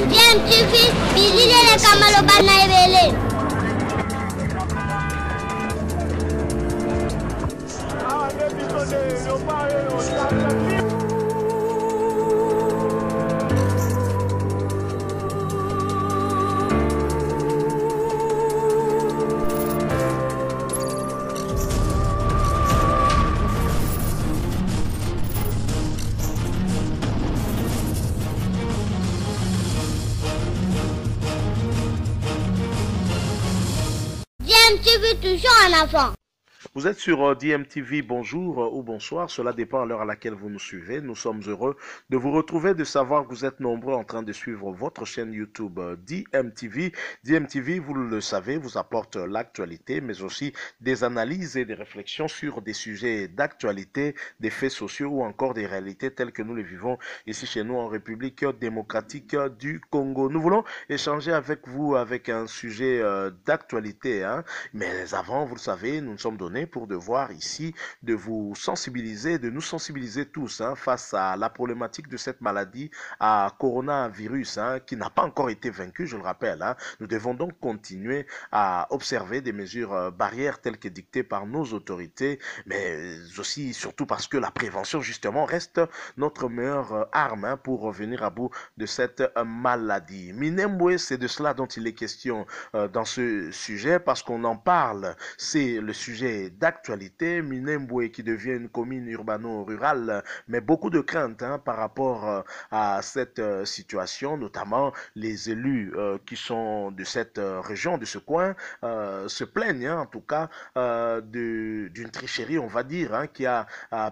DMTV, bilile kamalo bana ebele. DMTV toujours en avant. Vous êtes sur DMTV, bonjour ou bonsoir, cela dépend à l'heure à laquelle vous nous suivez. Nous sommes heureux de vous retrouver, de savoir que vous êtes nombreux en train de suivre votre chaîne YouTube DMTV. DMTV, vous le savez, vous apporte l'actualité, mais aussi des analyses et des réflexions sur des sujets d'actualité, des faits sociaux ou encore des réalités telles que nous les vivons ici chez nous en République démocratique du Congo. Nous voulons échanger avec vous avec un sujet d'actualité, hein, mais avant, vous le savez, nous nous sommes donnés pour devoir ici de vous sensibiliser, de nous sensibiliser tous face à la problématique de cette maladie à coronavirus qui n'a pas encore été vaincue, je le rappelle. Nous devons donc continuer à observer des mesures barrières telles que dictées par nos autorités, mais aussi surtout parce que la prévention justement reste notre meilleure arme pour revenir à bout de cette maladie. Minembwe, c'est de cela dont il est question dans ce sujet parce qu'on en parle, c'est le sujet d'actualité. Minembwe qui devient une commune urbano-rurale, mais beaucoup de craintes par rapport à cette situation, notamment les élus qui sont de cette région, de ce coin, se plaignent en tout cas d'une tricherie, on va dire, qui a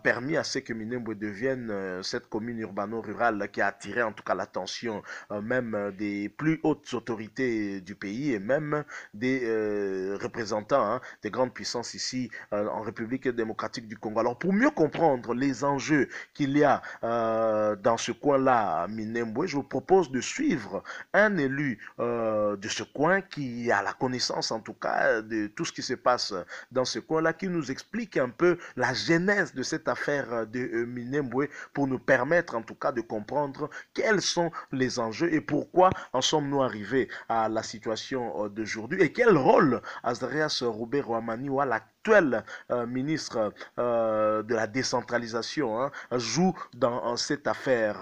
permis à ce que Minembwe devienne cette commune urbano-rurale qui a attiré en tout cas l'attention même des plus hautes autorités du pays et même des représentants des grandes puissances ici en République démocratique du Congo. Alors pour mieux comprendre les enjeux qu'il y a dans ce coin-là à Minembwe, je vous propose de suivre un élu de ce coin qui a la connaissance en tout cas de tout ce qui se passe dans ce coin-là, qui nous explique un peu la genèse de cette affaire de Minembwe pour nous permettre en tout cas de comprendre quels sont les enjeux et pourquoi en sommes-nous arrivés à la situation d'aujourd'hui et quel rôle Azarias Roubaix-Ruamani ou à l'actuel ministre de la décentralisation joue dans cette affaire.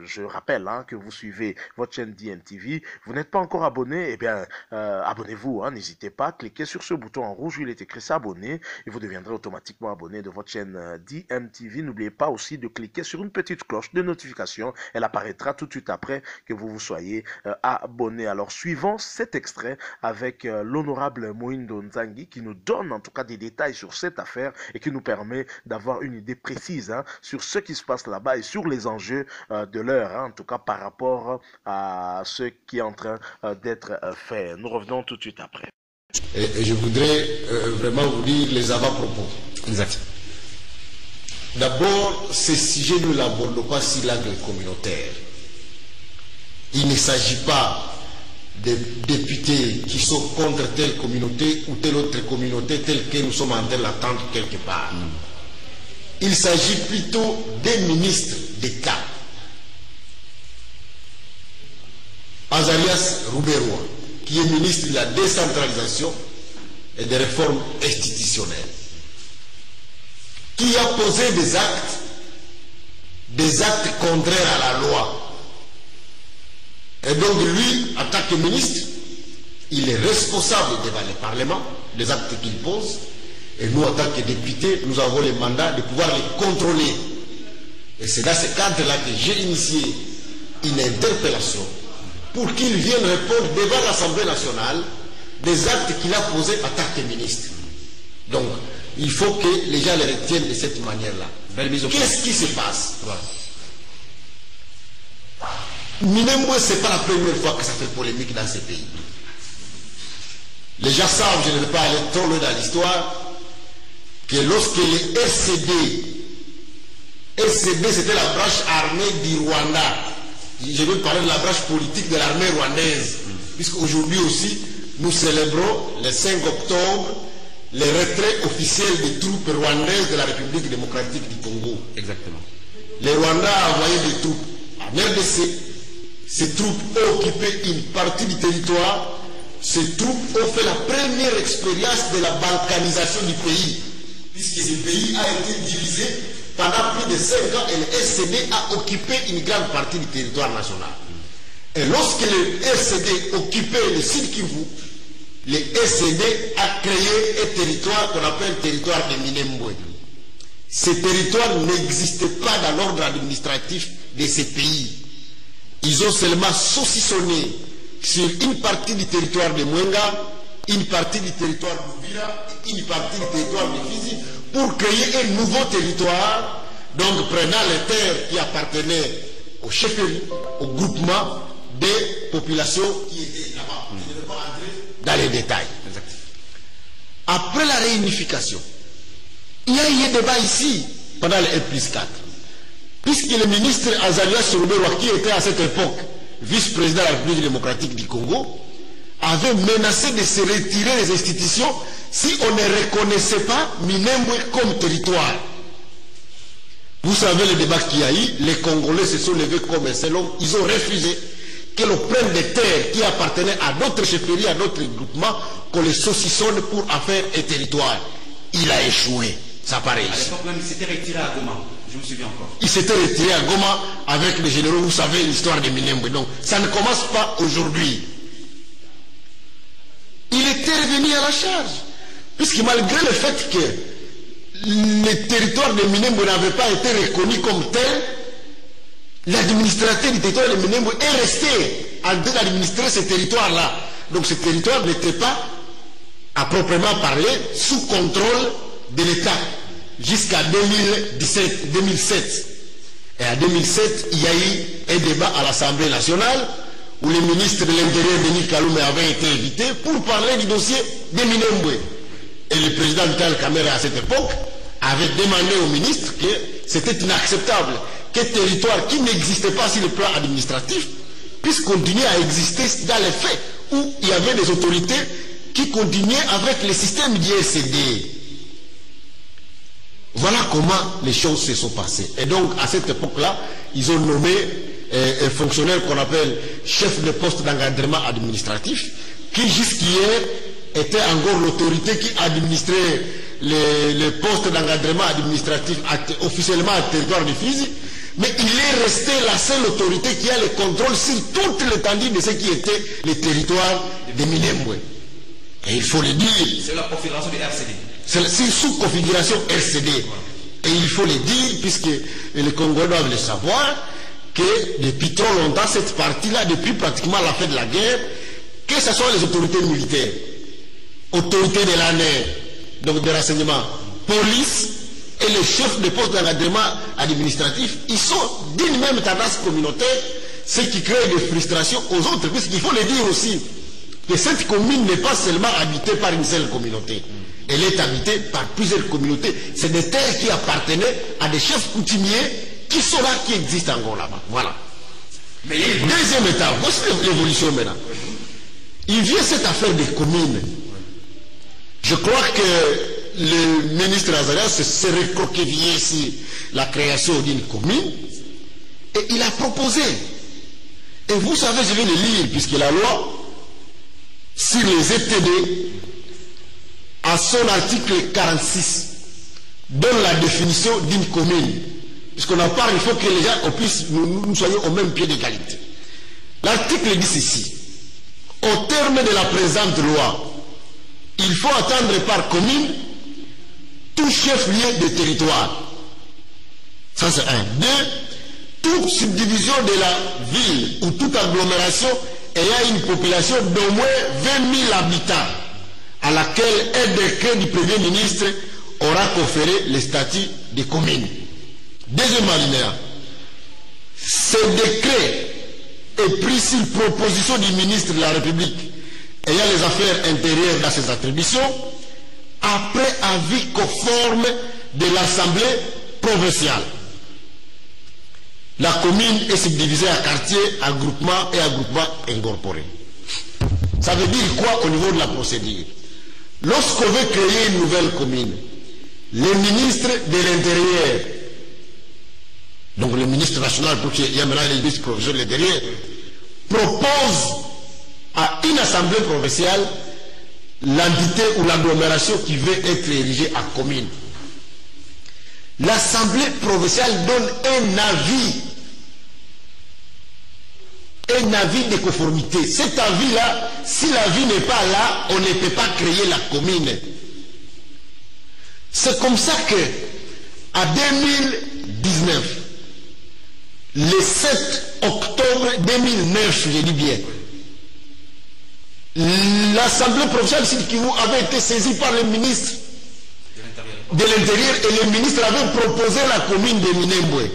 Je rappelle que vous suivez votre chaîne DMTV. Vous n'êtes pas encore abonné, eh bien abonnez-vous, n'hésitez pas, cliquez sur ce bouton en rouge, il est écrit s'abonner et vous deviendrez automatiquement abonné de votre chaîne DMTV. N'oubliez pas aussi de cliquer sur une petite cloche de notification, elle apparaîtra tout de suite après que vous vous soyez abonné. Alors suivons cet extrait avec l'honorable Mohindo Nzangi qui nous donne en tout cas des détails sur cette affaire et qui nous permet d'avoir une idée précise sur ce qui se passe là-bas et sur les enjeux de l'heure, en tout cas par rapport à ce qui est en train d'être fait. Nous revenons tout de suite après. Et je voudrais vraiment vous dire les avant-propos. Exact. D'abord, ce sujet ne l'aborde pas sur l'angle communautaire. Il ne s'agit pas des députés qui sont contre telle communauté ou telle autre communauté telle que nous sommes en train de l'attendre quelque part. Il s'agit plutôt des ministres d'État. Azarias Roubaix-Ruamani, qui est ministre de la décentralisation et des réformes institutionnelles, qui a posé des actes contraires à la loi. Et donc lui, en tant que ministre, il est responsable devant le Parlement des actes qu'il pose. Et nous, en tant que députés, nous avons le mandat de pouvoir les contrôler. Et c'est dans ce cadre-là que j'ai initié une interpellation pour qu'il vienne répondre devant l'Assemblée nationale des actes qu'il a posés en tant que ministre. Donc, il faut que les gens les retiennent de cette manière-là. Qu'est-ce qui se passe? Minembwe, ce n'est pas la première fois que ça fait polémique dans ce pays. Les gens savent, je ne vais pas aller trop loin dans l'histoire, que lorsque les SCD c'était la branche armée du Rwanda. Je veux parler de la branche politique de l'armée rwandaise, puisqu'aujourd'hui aussi, nous célébrons le 5 octobre le retrait officiel des troupes rwandaises de la République démocratique du Congo. Exactement. Le Rwanda a envoyé des troupes En RDC, ces troupes ont occupé une partie du territoire. Ces troupes ont fait la première expérience de la balkanisation du pays, puisque le pays a été divisé pendant plus de 5 ans et le RCD a occupé une grande partie du territoire national. Et lorsque le RCD occupait le Sud Kivu, le RCD a créé un territoire qu'on appelle territoire de Minembwe. Ce territoire n'existait pas dans l'ordre administratif de ces pays. Ils ont seulement saucissonné sur une partie du territoire de Mwenga, une partie du territoire de Vira, une partie du territoire de Fizi, pour créer un nouveau territoire, donc prenant les terres qui appartenaient aux chefferies, au groupement des populations qui étaient là-bas. Je ne vais pas entrer dans les détails. Après la réunification, il y a eu un débat ici pendant le R+4, puisque le ministre Azalia Souroubérou, qui était à cette époque vice-président de la République démocratique du Congo, avait menacé de se retirer des institutions si on ne reconnaissait pas Minembwe comme territoire. Vous savez le débat qu'il y a eu, les Congolais se sont levés comme un seul homme, ils ont refusé que l'on prenne des terres qui appartenaient à d'autres chefferies, à d'autres groupements, qu'on les saucissonne pour en faire un territoire. Il a échoué, ça paraît ici. À l'époque même, il s'était retiré à Goma, je me souviens encore. Il s'était retiré à Goma avec les généraux, vous savez l'histoire de Minembwe. Donc ça ne commence pas aujourd'hui. Il était revenu à la charge, puisque malgré le fait que le territoire de Minembwe n'avait pas été reconnu comme tel, l'administrateur du territoire de Minembwe est resté en train d'administrer ce territoire-là. Donc ce territoire n'était pas, à proprement parler, sous contrôle de l'État jusqu'à 2007. Et en 2007, il y a eu un débat à l'Assemblée nationale où le ministre de l'Intérieur, Denis Kalume, avait été invité pour parler du dossier de Minembwe. Et le président Vital Kamerhe, à cette époque, avait demandé au ministre que c'était inacceptable qu'un territoire qui n'existait pas sur le plan administratif puisse continuer à exister dans les faits, où il y avait des autorités qui continuaient avec le système du RCD. Voilà comment les choses se sont passées. Et donc, à cette époque-là, ils ont nommé un fonctionnaire qu'on appelle chef de poste d'encadrement administratif, qui jusqu'hier était encore l'autorité qui administrait les postes d'encadrement administratif officiellement à territoire de Fizi, mais il est resté la seule autorité qui a le contrôle sur toute l'étendue de ce qui était le territoire de Minembwe. Et il faut le dire. C'est la configuration du RCD. C'est sous configuration RCD. Et il faut le dire, puisque les Congolais doivent le savoir, que depuis trop longtemps, cette partie-là, depuis pratiquement la fin de la guerre, que ce soit les autorités militaires, autorités de l'ANR, donc de renseignement, police et les chefs de poste d'encadrement administratif, ils sont d'une même tendance communautaire, ce qui crée des frustrations aux autres, puisqu'il faut le dire aussi, que cette commune n'est pas seulement habitée par une seule communauté. Elle est habitée par plusieurs communautés. C'est des terres qui appartenaient à des chefs coutumiers qui sont là, qui existent encore là-bas. Voilà. Mais deuxième étape, voici l'évolution maintenant. Il vient cette affaire des communes. Je crois que le ministre Azalia s'est recroquevillé sur la création d'une commune et il a proposé. Et vous savez, je vais le lire, puisque la loi sur les ETD, à son article 46, donne la définition d'une commune. Puisqu'on en parle, il faut que les gens puissent, nous soyons au même pied d'égalité. L'article dit ceci: au terme de la présente loi, il faut attendre par commune tout chef-lieu de territoire. Ça c'est un. Deux, toute subdivision de la ville ou toute agglomération ayant une population d'au moins 20 000 habitants, à laquelle un décret du Premier ministre aura conféré le statut de commune. Deuxième alinéa. Ce décret est pris sur proposition du ministre de la République ayant les affaires intérieures dans ses attributions, après avis conforme de l'Assemblée provinciale. La commune est subdivisée à quartiers, à groupements et à groupements incorporés. Ça veut dire quoi au niveau de la procédure? Lorsqu'on veut créer une nouvelle commune, le ministre de l'Intérieur donc le ministre national, pour qu'il y ait maintenant les vice-professeurs derrière, propose à une assemblée provinciale l'entité ou l'agglomération qui veut être érigée à commune. L'assemblée provinciale donne un avis de conformité. Cet avis-là, si l'avis n'est pas là, on ne peut pas créer la commune. C'est comme ça que, à 2019, le 7 octobre 2009, je dis bien, l'Assemblée provinciale Sud Kivu avait été saisie par le ministre de l'Intérieur et le ministre avait proposé la commune de Minembwe.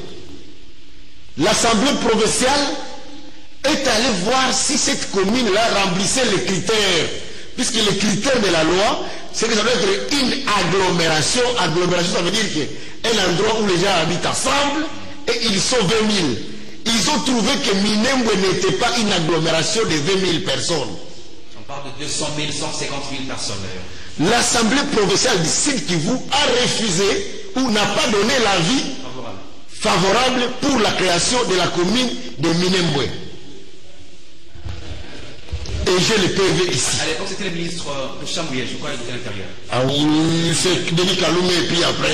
L'Assemblée provinciale est allée voir si cette commune-là remplissait les critères. Puisque les critères de la loi, c'est que ça doit être une agglomération. Agglomération, ça veut dire qu'un endroit où les gens habitent ensemble et ils sont 20 000. Ils ont trouvé que Minembwe n'était pas une agglomération de 20 000 personnes. On parle de 200 000, 150 000 personnes d'ailleurs. L'Assemblée provinciale du Sud Kivu a refusé ou n'a pas donné l'avis favorable pour la création de la commune de Minembwe. Et j'ai le PV ici. À l'époque, c'était le ministre de Chambouillet, je crois, il était à l'intérieur. Ah oui, c'est Denis Kaloumé et puis après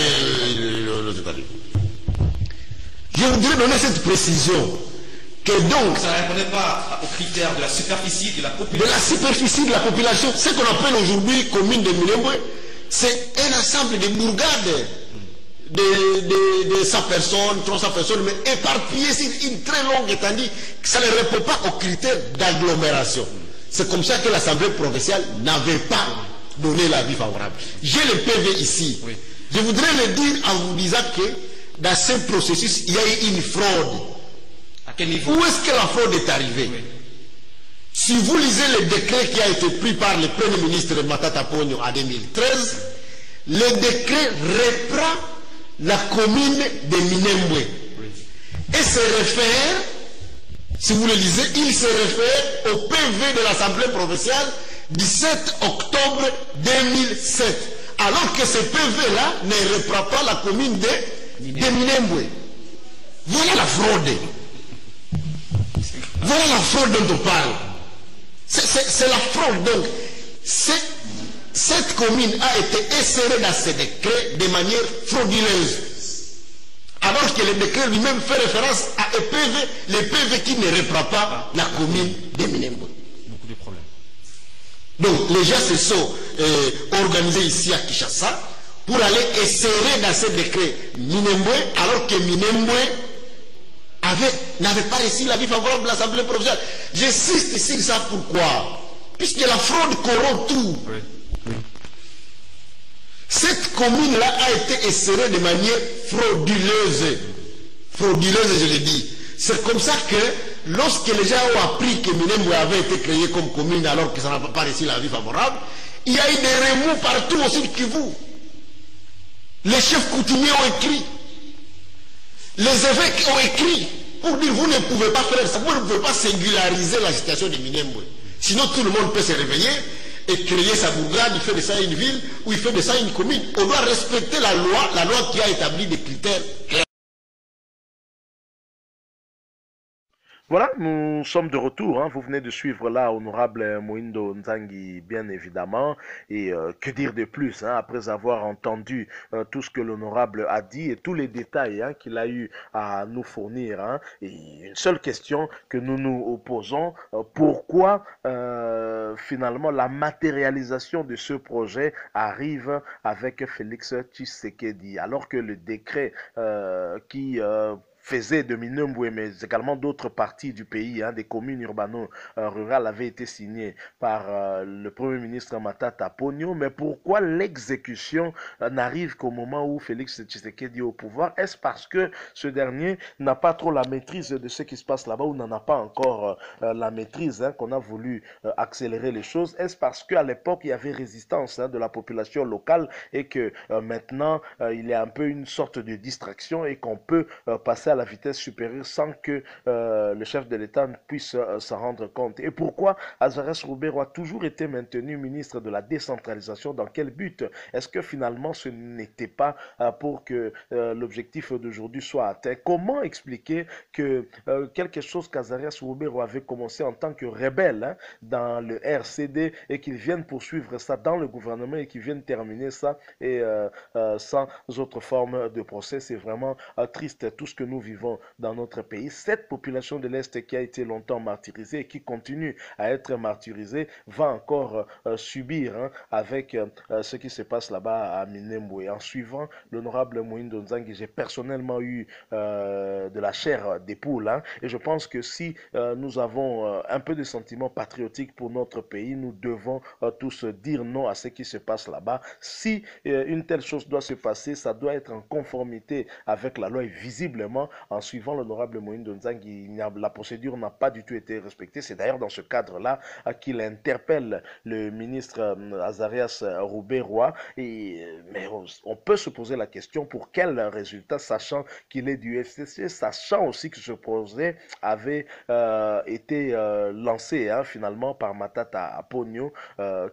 le Zétali. Je voudrais donner cette précision que donc ça ne répondait pas aux critères de la superficie de la population. De la superficie de la population, ce qu'on appelle aujourd'hui commune de Minembwe, c'est un ensemble de bourgades de 100 personnes, 300 personnes, mais éparpillées sur une très longue étendue, ça ne répond pas aux critères d'agglomération. C'est comme ça que l'Assemblée provinciale n'avait pas donné l'avis favorable. J'ai le PV ici. Oui. Je voudrais le dire en vous disant que dans ce processus, il y a eu une fraude. À quel niveau? Où est-ce que la fraude est arrivée? Oui. Si vous lisez le décret qui a été pris par le Premier ministre Matata Ponyo en 2013, le décret reprend la commune de Minembwe. Oui. Et se réfère, si vous le lisez, il se réfère au PV de l'Assemblée provinciale du 7 octobre 2007. Alors que ce PV-là ne reprend pas la commune de Minembwe. Voilà la fraude. Voilà la fraude dont on parle. C'est la fraude. Donc, cette commune a été insérée dans ce décret de manière frauduleuse. Alors que le décret lui-même fait référence à un PV, le PV qui ne reprend pas la commune de Minembwe. Beaucoup de problèmes. Donc, les gens se sont organisés ici à Kinshasa pour aller insérer dans ce décret Minembwe, alors que Minembwe n'avait pas reçu l'avis favorable de l'Assemblée provinciale. J'insiste sur ça, pourquoi? Puisque la fraude corrompt tout. Oui. Oui. Cette commune-là a été insérée de manière frauduleuse. Frauduleuse, je le dis. C'est comme ça que, lorsque les gens ont appris que Minembwe avait été créé comme commune alors que ça n'a pas reçu l'avis favorable, il y a eu des remous partout au Sud Kivu. Les chefs coutumiers ont écrit. Les évêques ont écrit pour dire vous ne pouvez pas faire ça, vous ne pouvez pas singulariser la situation de Minembwe. Sinon tout le monde peut se réveiller et créer sa bourgade, il fait de ça une ville ou il fait de ça une commune. On doit respecter la loi qui a établi des critères clairs. Voilà, nous sommes de retour. Hein. Vous venez de suivre là Honorable Moindo Nzangi, bien évidemment. Et que dire de plus, hein, après avoir entendu tout ce que l'honorable a dit et tous les détails hein, qu'il a eu à nous fournir. Hein. Et une seule question que nous nous opposons, pourquoi finalement la matérialisation de ce projet arrive avec Félix Tshisekedi, alors que le décret qui faisait de Minembwe, mais également d'autres parties du pays, hein, des communes urbano-rurales, avait été signé par le Premier ministre Matata Ponyo. Mais pourquoi l'exécution n'arrive qu'au moment où Félix Tshisekedi est au pouvoir? Est-ce parce que ce dernier n'a pas trop la maîtrise de ce qui se passe là-bas ou n'en a pas encore la maîtrise, hein, qu'on a voulu accélérer les choses? Est-ce parce qu'à l'époque, il y avait résistance hein, de la population locale et que maintenant, il y a un peu une sorte de distraction et qu'on peut passer à la vitesse supérieure sans que le chef de l'État puisse s'en rendre compte. Et pourquoi Azarès Roubairo a toujours été maintenu ministre de la décentralisation? Dans quel but? Est-ce que finalement ce n'était pas pour que l'objectif d'aujourd'hui soit atteint? Comment expliquer que quelque chose qu'Azarès Roubairo avait commencé en tant que rebelle hein, dans le RCD et qu'il vienne poursuivre ça dans le gouvernement et qu'il vienne terminer ça et sans autre forme de procès? C'est vraiment triste tout ce que nous vivons dans notre pays. Cette population de l'Est qui a été longtemps martyrisée et qui continue à être martyrisée va encore subir hein, avec ce qui se passe là-bas à Minembwe. En suivant l'honorable Moïndo Nzangi, j'ai personnellement eu de la chair des poules hein, et je pense que si nous avons un peu de sentiments patriotiques pour notre pays, nous devons tous dire non à ce qui se passe là-bas. Si une telle chose doit se passer, ça doit être en conformité avec la loi et visiblement, en suivant l'honorable Moïndo Nzangi, la procédure n'a pas du tout été respectée. C'est d'ailleurs dans ce cadre-là qu'il interpelle le ministre Azarias Roubairo. Mais on peut se poser la question pour quel résultat, sachant qu'il est du FCC, sachant aussi que ce projet avait été lancé hein, finalement par Matata Aponio,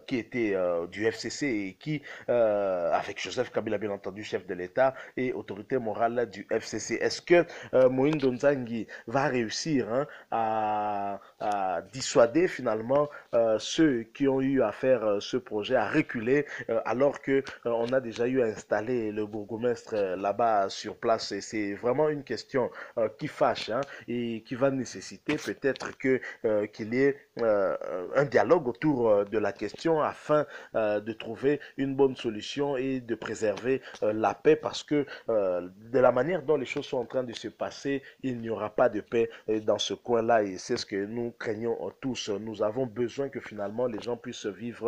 qui était du FCC et qui, avec Joseph Kabila bien entendu, chef de l'État et autorité morale du FCC. Est-ce que Moïndo Nzangi va réussir hein, à dissuader finalement ceux qui ont eu à faire ce projet à reculer alors que on a déjà eu à installer le bourgmestre là-bas sur place? Et c'est vraiment une question qui fâche hein, et qui va nécessiter peut-être qu'il y ait un dialogue autour de la question afin de trouver une bonne solution et de préserver la paix, parce que de la manière dont les choses sont en train de se passer, il n'y aura pas de paix dans ce coin-là et c'est ce que nous craignons tous. Nous avons besoin que finalement les gens puissent vivre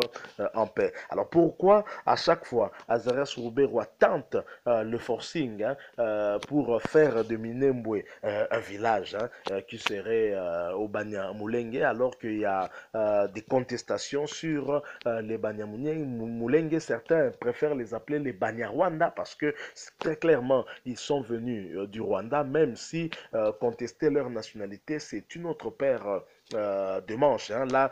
en paix. Alors pourquoi à chaque fois Azarès Roubairo tente le forcing hein, pour faire de Minembwe un village hein, qui serait au Banyamulenge, alors qu'il y a des contestations sur les Banyamulenge? Certains préfèrent les appeler les Banyarwanda parce que très clairement ils sont venus du Rwanda, même si contester leur nationalité c'est une autre paire de manches. Hein. Là,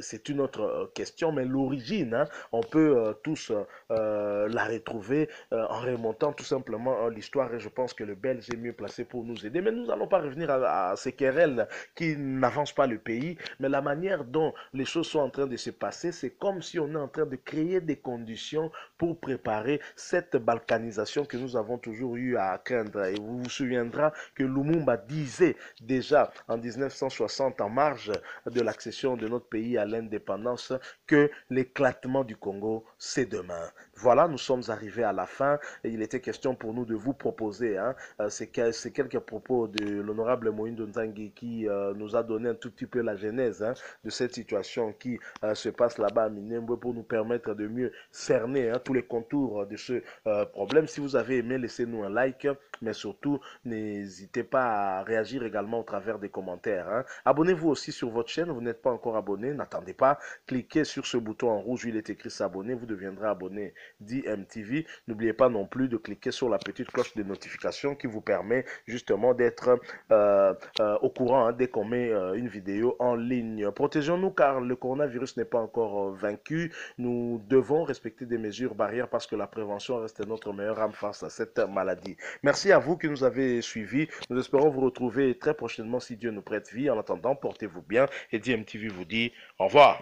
c'est une autre question, mais l'origine, hein, on peut tous la retrouver en remontant tout simplement l'histoire, et je pense que le Belge est mieux placé pour nous aider. Mais nous n'allons pas revenir à ces querelles qui n'avancent pas le pays, mais la manière dont les choses sont en train de se passer, c'est comme si on est en train de créer des conditions pour préparer cette balkanisation que nous avons toujours eu à craindre. Et vous vous souviendrez que Lumumba disait déjà en 1960, en marge de l'accession de notre pays à l'indépendance, que l'éclatement du Congo, c'est demain. Voilà, nous sommes arrivés à la fin. Et il était question pour nous de vous proposer hein, ces quelques propos de l'honorable Moïndo Nzangi qui nous a donné un tout petit peu la genèse hein, de cette situation qui se passe là-bas à Minembwe, pour nous permettre de mieux cerner hein, tous les contours de ce problème. Si vous avez aimé, laissez-nous un like, mais surtout, n'hésitez pas à réagir également au travers des commentaires. Hein. Abonnez-vous aussi sur votre chaîne, vous n'êtes pas encore abonné, n'attendez pas, cliquez sur ce bouton en rouge où il est écrit s'abonner, vous deviendrez abonné d'IMTV. N'oubliez pas non plus de cliquer sur la petite cloche de notification qui vous permet justement d'être au courant hein, dès qu'on met une vidéo en ligne. Protégeons-nous car le coronavirus n'est pas encore vaincu. Nous devons respecter des mesures barrières parce que la prévention reste notre meilleure arme face à cette maladie. Merci à vous qui nous avez suivis. Nous espérons vous retrouver très prochainement si Dieu nous prête vie. En attendant, portez-vous bien et DMTV vous dit au revoir.